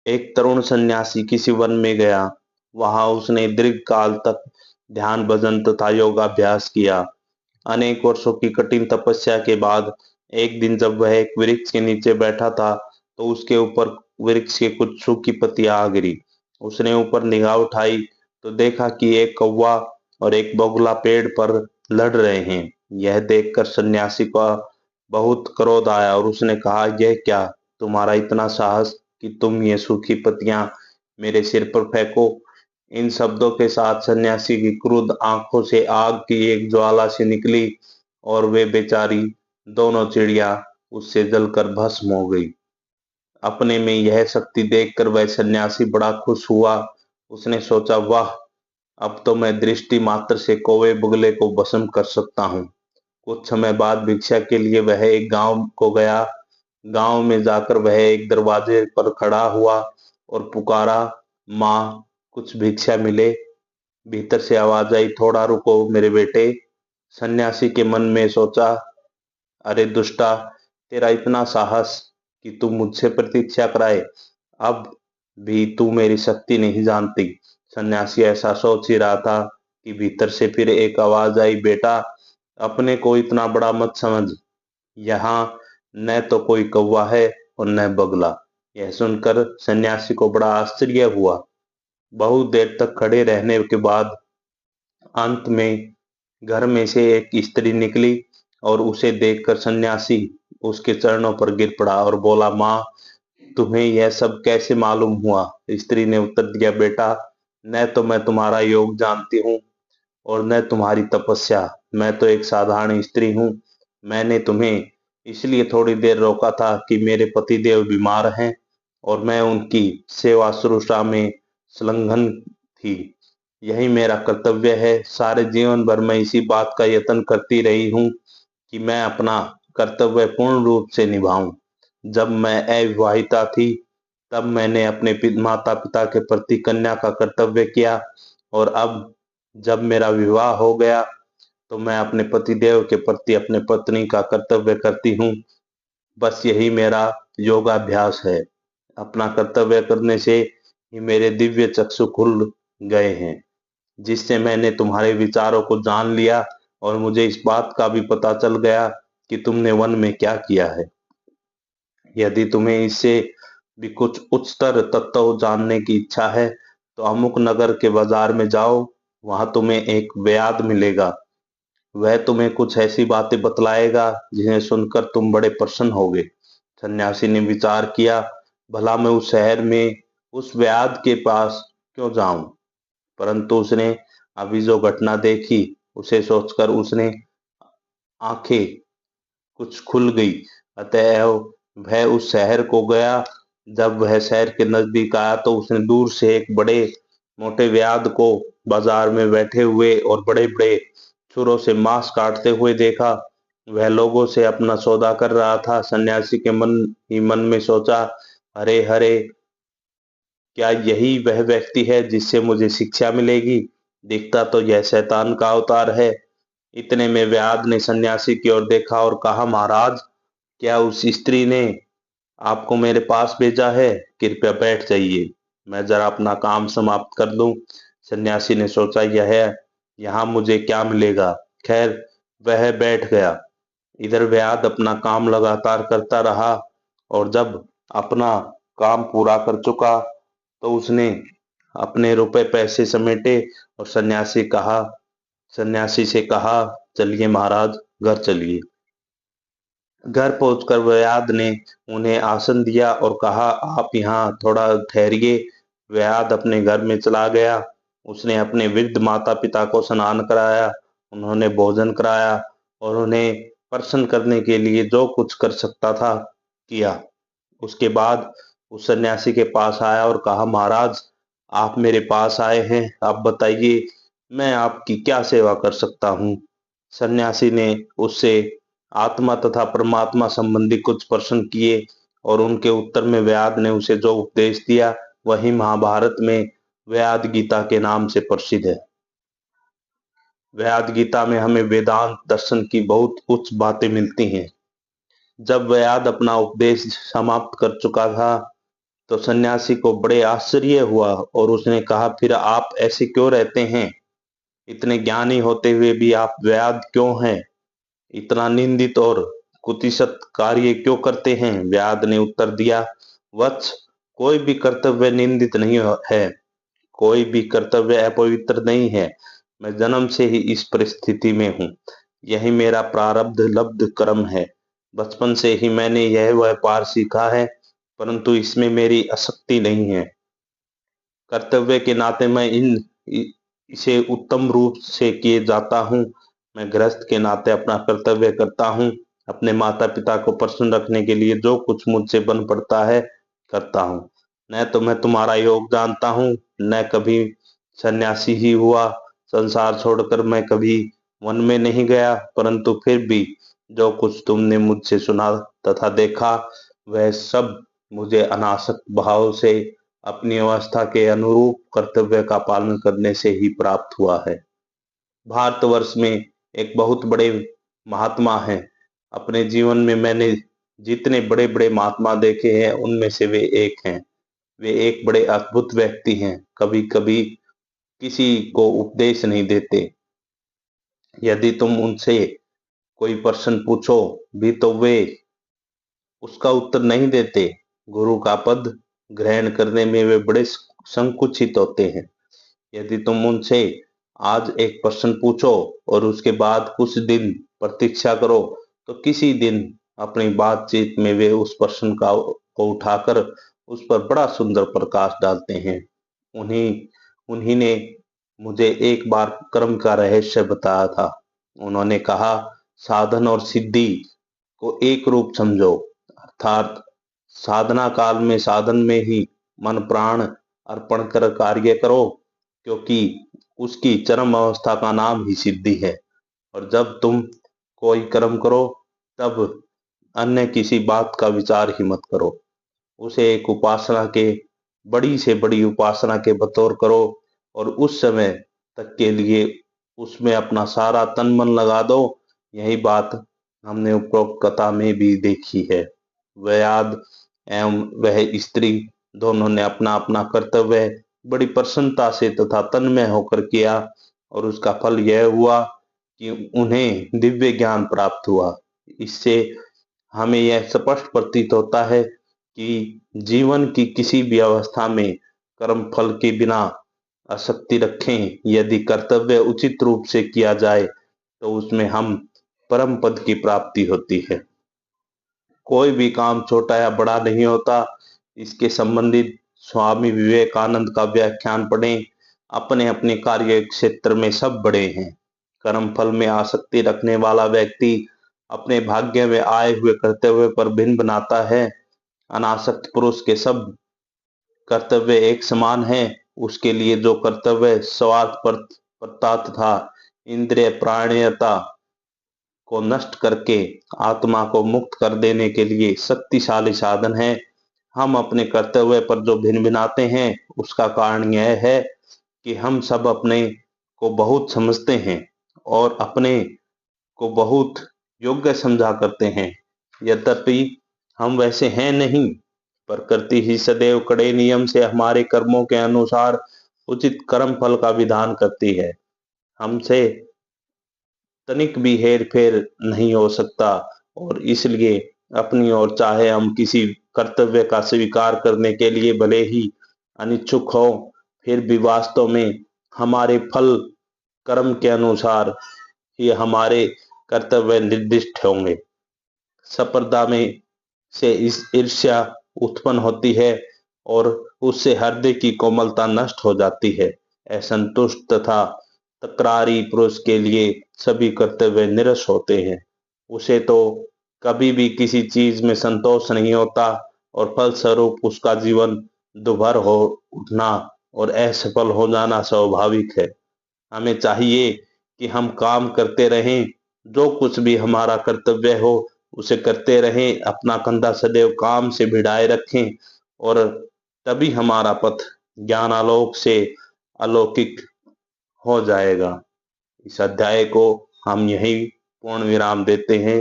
एक तरुण सन्यासी किसी वन में गया। वहां उसने दीर्घ काल तक ध्यान, भजन तथा योगाभ्यास किया। अनेक वर्षों की कठिन तपस्या के बाद एक दिन जब वह एक वृक्ष के नीचे बैठा था, तो उसके ऊपर वृक्ष के कुछ सूखी पत्तियां आ गिरी। उसने ऊपर निगाह उठाई तो देखा कि एक कौवा और एक बगुला पेड़ पर लड़ रहे हैं। यह देखकर सन्यासी का बहुत क्रोध आया और उसने कहा, यह क्या, तुम्हारा इतना साहस कि तुम ये सूखी पत्तियां मेरे सिर पर फेंको। इन शब्दों के साथ सन्यासी की क्रुद्ध आंखों से आग की एक ज्वाला से निकली और वे बेचारी दोनों चिड़िया उससे जलकर भस्म हो गई। अपने में यह शक्ति देखकर वह सन्यासी बड़ा खुश हुआ। उसने सोचा, वाह, अब तो मैं दृष्टि मात्र से कौवे बगुले को भस्म कर सकता हूँ। कुछ समय बाद भिक्षा के लिए वह एक गांव को गया। गांव में जाकर वह एक दरवाजे पर खड़ा हुआ और पुकारा, माँ, कुछ भिक्षा मिले। भीतर से आवाज आई, थोड़ा रुको मेरे बेटे। सन्यासी के मन में सोचा, अरे दुष्टा, तेरा इतना साहस कि तू मुझसे प्रतीक्षा कराए। अब भी तू मेरी शक्ति नहीं जानती। सन्यासी ऐसा सोच ही रहा था कि भीतर से फिर एक आवाज आई, बेटा, अपने को इतना बड़ा मत समझ। यहाँ न तो कोई कौवा है और न बगुला। यह सुनकर सन्यासी को बड़ा आश्चर्य हुआ। बहुत देर तक खड़े रहने के बाद अंत में घर में से एक स्त्री निकली और उसे देखकर सन्यासी उसके चरणों पर गिर पड़ा और बोला, माँ, तुम्हें यह सब कैसे मालूम हुआ? स्त्री ने उत्तर दिया, बेटा, न तो मैं तुम्हारा योग जानती हूँ और न तुम्हारी तपस्या। मैं तो एक साधारण स्त्री हूँ। मैंने तुम्हें इसलिए थोड़ी देर रोका था कि मेरे पतिदेव बीमार हैं और मैं उनकी सेवा शुश्रूषा में संलग्न थी। यही मेरा कर्तव्य है। सारे जीवन भर मैं इसी बात का यत्न करती रही हूँ कि मैं अपना कर्तव्य पूर्ण रूप से निभाऊं। जब मैं अविवाहिता थी, तब मैंने अपने माता पिता के प्रति कन्या का कर्तव्य किया, और अब जब मेरा विवाह हो गया तो मैं अपने पतिदेव के प्रति अपने पत्नी का कर्तव्य करती हूँ। बस यही मेरा योगाभ्यास है। अपना कर्तव्य करने से ही मेरे दिव्य चक्षु खुल गए हैं, जिससे मैंने तुम्हारे विचारों को जान लिया और मुझे इस बात का भी पता चल गया कि तुमने वन में क्या किया है। यदि तुम्हें इससे भी कुछ उच्चतर तत्व जानने की इच्छा है तो अमुक नगर के बाजार में जाओ। वहां तुम्हें एक व्याध मिलेगा। वह तुम्हें कुछ ऐसी बातें बतलाएगा जिन्हें सुनकर तुम बड़े प्रसन्न होगे। सन्यासी ने विचार किया, भला मैं उस शहर में उस व्याध के पास क्यों जाऊं? परंतु उसने अभी जो घटना देखी उसे सोचकर उसने आंखें कुछ खुल गई। अतः वह उस शहर को गया। जब वह शहर के नजदीक आया तो उसने दूर से एक बड़े मोटे व्याध को बाजार में बैठे हुए और बड़े बड़े छुरों से मांस काटते हुए देखा। वह लोगों से अपना सौदा कर रहा था। सन्यासी के मन ही मन में सोचा, हरे हरे, क्या यही वह व्यक्ति है जिससे मुझे शिक्षा मिलेगी? दिखता तो यह शैतान का अवतार है। इतने में व्याध ने सन्यासी की ओर देखा और कहा, महाराज, क्या उस स्त्री ने आपको मेरे पास भेजा है? कृपया बैठ जाइए, मैं जरा अपना काम समाप्त कर लूं। सन्यासी ने सोचा, यह यहाँ मुझे क्या मिलेगा। खैर, वह बैठ गया। इधर व्याध अपना काम लगातार करता रहा और जब अपना काम पूरा कर चुका तो उसने अपने रुपए पैसे समेटे और सन्यासी से कहा, चलिए महाराज, घर चलिए। घर पहुंचकर व्याध ने उन्हें आसन दिया और कहा, आप यहाँ थोड़ा ठहरिए। व्याध अपने घर में चला गया। उसने अपने वृद्ध माता पिता को स्नान कराया, उन्होंने भोजन कराया और उन्हें प्रसन्न करने के लिए जो कुछ कर सकता था किया। उसके बाद उस सन्यासी के पास आया और कहा, महाराज, आप मेरे पास आए हैं, आप बताइए मैं आपकी क्या सेवा कर सकता हूँ? सन्यासी ने उससे आत्मा तथा परमात्मा संबंधी कुछ प्रश्न किए और उनके उत्तर में व्याध ने उसे जो उपदेश दिया वही महाभारत में व्याध गीता के नाम से प्रसिद्ध है। व्याध गीता में हमें वेदांत दर्शन की बहुत उच्च बातें मिलती हैं। जब व्याध अपना उपदेश समाप्त कर चुका था तो सन्यासी को बड़े आश्चर्य हुआ और उसने कहा, फिर आप ऐसे क्यों रहते हैं? इतने ज्ञानी होते हुए भी आप व्याध क्यों हैं? इतना निंदित और कुत्सित कार्य क्यों करते हैं? व्याध ने उत्तर दिया, वत्स, कोई भी कर्तव्य निंदित नहीं है, कोई भी कर्तव्य अपवित्र नहीं है। मैं जन्म से ही इस परिस्थिति में हूँ। यही मेरा प्रारब्ध लब्ध कर्म है। बचपन से ही मैंने यह व्यापार सीखा है, परंतु इसमें मेरी आसक्ति नहीं है। कर्तव्य के नाते मैं इसे उत्तम रूप से किए जाता हूँ। मैं गृहस्थ के नाते अपना कर्तव्य करता हूँ। अपने माता पिता को प्रसन्न रखने के लिए जो कुछ मुझसे बन पड़ता है करता हूँ। न तो मैं तुम्हारा योग जानता हूँ, न कभी सन्यासी ही हुआ। संसार छोड़कर मैं कभी वन में नहीं गया, परंतु फिर भी जो कुछ तुमने मुझसे सुना तथा देखा, वह सब मुझे अनासक्त भाव से अपनी अवस्था के अनुरूप कर्तव्य का पालन करने से ही प्राप्त हुआ है। भारतवर्ष में एक बहुत बड़े महात्मा हैं। अपने जीवन में मैंने जितने बड़े बड़े महात्मा देखे हैं, उनमें से वे एक हैं। वे एक बड़े अद्भुत व्यक्ति हैं। कभी कभी किसी को उपदेश नहीं देते। यदि तुम उनसे कोई प्रश्न पूछो भी तो वे उसका उत्तर नहीं देते। गुरु का पद ग्रहण करने में वे बड़े संकुचित होते हैं। यदि तुम उनसे आज एक प्रश्न पूछो और उसके बाद कुछ दिन प्रतीक्षा करो, तो किसी दिन अपनी बातचीत में वे उस प्रश्न को उठाकर उस पर बड़ा सुंदर प्रकाश डालते हैं। उन्हीं उन्हीं ने मुझे एक बार कर्म का रहस्य बताया था। उन्होंने कहा, साधन और सिद्धि को एक रूप समझो, अर्थात साधना काल में साधन में ही मन प्राण अर्पण कर कार्य करो, क्योंकि उसकी चरम अवस्था का नाम ही सिद्धि है। और जब तुम कोई कर्म करो, तब अन्य किसी बात का विचार ही मत करो। उसे एक उपासना के बड़ी से बड़ी उपासना के बतौर करो और उस समय तक के लिए उसमें अपना सारा तन मन लगा दो। यही बात हमने उपरोक्त कथा में भी देखी है। व्याध एवं वह स्त्री दोनों ने अपना अपना कर्तव्य बड़ी प्रसन्नता से तथा तन्मय होकर किया, और उसका फल यह हुआ कि उन्हें दिव्य ज्ञान प्राप्त हुआ। इससे हमें यह स्पष्ट प्रतीत होता है कि जीवन की किसी भी अवस्था में कर्म फल के बिना आसक्ति रखें। यदि कर्तव्य उचित रूप से किया जाए तो उसमें हम परम पद की प्राप्ति होती है। कोई भी काम छोटा या बड़ा नहीं होता। इसके संबंधित स्वामी विवेकानंद का व्याख्यान पढ़ें। अपने अपने कार्य क्षेत्र में सब बड़े हैं। कर्म फल में आसक्ति रखने वाला व्यक्ति अपने भाग्य में आए हुए कर्तव्य पर भिन्न बनाता है। अनासक्त पुरुष के सब कर्तव्य एक समान है। उसके लिए जो कर्तव्य स्वार्थ परता तथा इंद्रिय प्राणीयता को नष्ट करके आत्मा को मुक्त कर देने के लिए शक्तिशाली साधन है। हम अपने कर्तव्य पर जो भिन्न भिनाते हैं, उसका कारण यह है कि हम सब अपने को बहुत समझते हैं और अपने को बहुत योग्य समझा करते हैं। यद्यपि हम वैसे हैं नहीं। प्रकृति ही सदैव कड़े नियम से हमारे कर्मों के अनुसार उचित कर्म फल का विधान करती है। हमसे तनिक भी हेर फेर नहीं हो सकता, और इसलिए अपनी ओर चाहे हम किसी कर्तव्य का स्वीकार करने के लिए भले ही अनिच्छुक हो, फिर भी वास्तव में हमारे फल कर्म के अनुसार ही हमारे कर्तव्य निर्दिष्ट होंगे। स्पर्धा में से इस ईर्ष्या उत्पन्न होती है और उससे हृदय की कोमलता नष्ट हो जाती है। असंतुष्ट तथा तकरारी पुरुष के लिए सभी कर्तव्य निरस होते हैं। उसे तो कभी भी किसी चीज में संतोष नहीं होता और फलस्वरूप उसका जीवन दुभर हो उठना और असफल हो जाना स्वाभाविक है। हमें चाहिए कि हम काम करते रहें, जो कुछ भी हमारा कर्तव्य हो उसे करते रहें, अपना कंधा सदैव काम से भिड़ाए रखें, और तभी हमारा पथ ज्ञान आलोक से अलौकिक हो जाएगा। इस अध्याय को हम यही पूर्ण विराम देते हैं।